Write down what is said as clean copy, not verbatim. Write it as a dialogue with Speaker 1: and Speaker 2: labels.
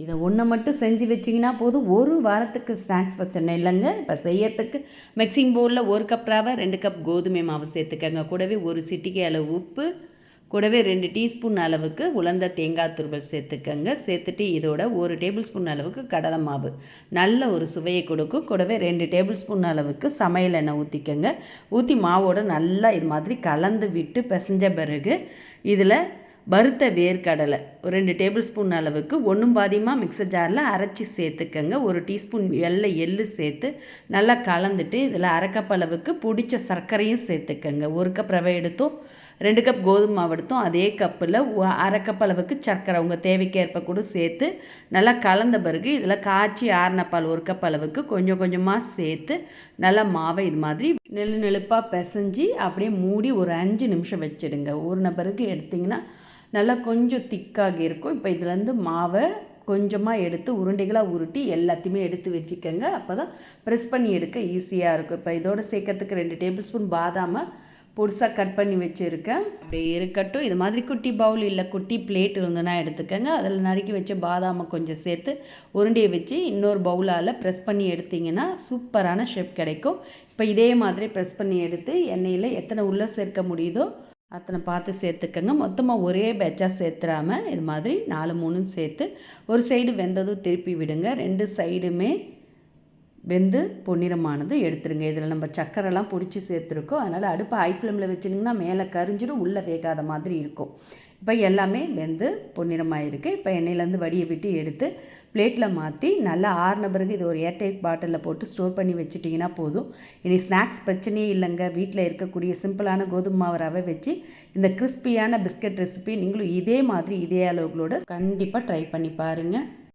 Speaker 1: இதை ஒன்று மட்டும் செஞ்சு வச்சிங்கன்னா போதும், ஒரு வாரத்துக்கு ஸ்நாக்ஸ் பிரச்சனை இல்லைங்க. இப்போ செய்யறதுக்கு மிக்சிங் பவுலில் 1 கப் ரவை, 2 கப் கோதுமை மாவு சேர்த்துக்கங்க. கூடவே ஒரு சிட்டிகை அளவு உப்பு, கூடவே 2 டீஸ்பூன் அளவுக்கு உலர்ந்த தேங்காய் துருவல் சேர்த்துக்கங்க. சேர்த்துட்டு இதோட 1 டேபிள் ஸ்பூன் அளவுக்கு கடலை மாவு நல்ல ஒரு சுவையை கொடுக்கும். கூடவே 2 டேபிள் ஸ்பூன் அளவுக்கு சமையல் எண்ணெய் ஊற்றிக்கங்க. ஊற்றி மாவோடு நல்லா இது மாதிரி கலந்து விட்டு பிசைஞ்ச பிறகு இதில் வறுத்த வேர்க்கடலை ஒரு 2 டேபிள் ஸ்பூன் அளவுக்கு ஒன்றும் பாதியமாக மிக்சர் ஜாரில் அரைச்சி சேர்த்துக்கங்க. 1 டீஸ்பூன் எள்ளு சேர்த்து நல்லா கலந்துட்டு இதில் அரை கப் அளவுக்கு பிடிச்ச சர்க்கரையும் சேர்த்துக்கங்க. 1 கப் ரவை எடுத்தோம், 2 கப் கோதுமை மாவு எடுத்தோம், அதே கப்பில் அரை கப் அளவுக்கு சர்க்கரை உங்கள் தேவைக்கேற்ப கூட சேர்த்து நல்லா கலந்த பிறகு இதில் காய்ச்சி ஆறின பால் 1 கப் அளவுக்கு கொஞ்சம் கொஞ்சமாக சேர்த்து நல்லா மாவை இது மாதிரி நெழுப்பாக பிசைஞ்சி அப்படியே மூடி ஒரு 5 நிமிஷம் வச்சிடுங்க. ஊறின பிறகு எடுத்திங்கன்னா நல்லா கொஞ்சம் திக்காகி இருக்கும். இப்போ இதுலேருந்து மாவை கொஞ்சமாக எடுத்து உருண்டைகளாக உருட்டி எல்லாத்தையுமே எடுத்து வச்சுக்கோங்க. அப்போ தான் ப்ரெஸ் பண்ணி எடுக்க ஈஸியாக இருக்கும். இப்போ இதோடு சேர்க்கறதுக்கு 2 டேபிள் ஸ்பூன் பாதாமை பொடிசாக கட் பண்ணி வச்சுருக்கேன். அப்படியே இருக்கட்டும். இது மாதிரி குட்டி பவுல் இல்லை குட்டி பிளேட் இருந்ததுன்னா எடுத்துக்கோங்க. அதில் நறுக்கி வச்ச பாதாமை கொஞ்சம் சேர்த்து உருண்டையை வச்சு இன்னொரு பவுலால் ப்ரெஸ் பண்ணி எடுத்திங்கன்னா சூப்பரான ஷேப் கிடைக்கும். இப்போ இதே மாதிரி ப்ரெஸ் பண்ணி எடுத்து எண்ணெயில் எத்தனை உள்ளே சேர்க்க முடியுதோ அத்தனை பார்த்து சேர்த்துக்கங்க. மொத்தமாக ஒரே பேட்சாக சேர்த்துறாமல் இது மாதிரி 4-3 சேர்த்து ஒரு சைடு வெந்ததும் திருப்பி விடுங்க. 2 சைடுமே வெந்து பொன்னிறமானது எடுத்துருங்க. இதில் நம்ம சக்கரைலாம் பிடிச்சி சேர்த்துருக்கோம். அதனால் அடுப்பை ஹை ஃப்ளேமில் வச்சிங்கன்னா மேலே கரிஞ்சிடும், உள்ளே வேகாத மாதிரி இருக்கும். இப்போ எல்லாமே வெந்து பொன்னிறமாக இருக்குது. இப்போ எண்ணெயிலேருந்து வடியை விட்டு எடுத்து பிளேட்டில் மாற்றி நல்லா ஆறின பிறகு இது ஒரு ஏர்டைட் பாட்டிலில் போட்டு ஸ்டோர் பண்ணி வச்சுட்டிங்கன்னா போதும். இனி ஸ்நாக்ஸ் பிரச்சனையே இல்லைங்க. வீட்டில் இருக்கக்கூடிய சிம்பிளான கோதுமை மாவு ரவை வச்சு இந்த கிறிஸ்பியான பிஸ்கட் ரெசிபி நீங்களும் இதே மாதிரி இதே அளவுகளோட கண்டிப்பாக ட்ரை பண்ணி பாருங்கள்.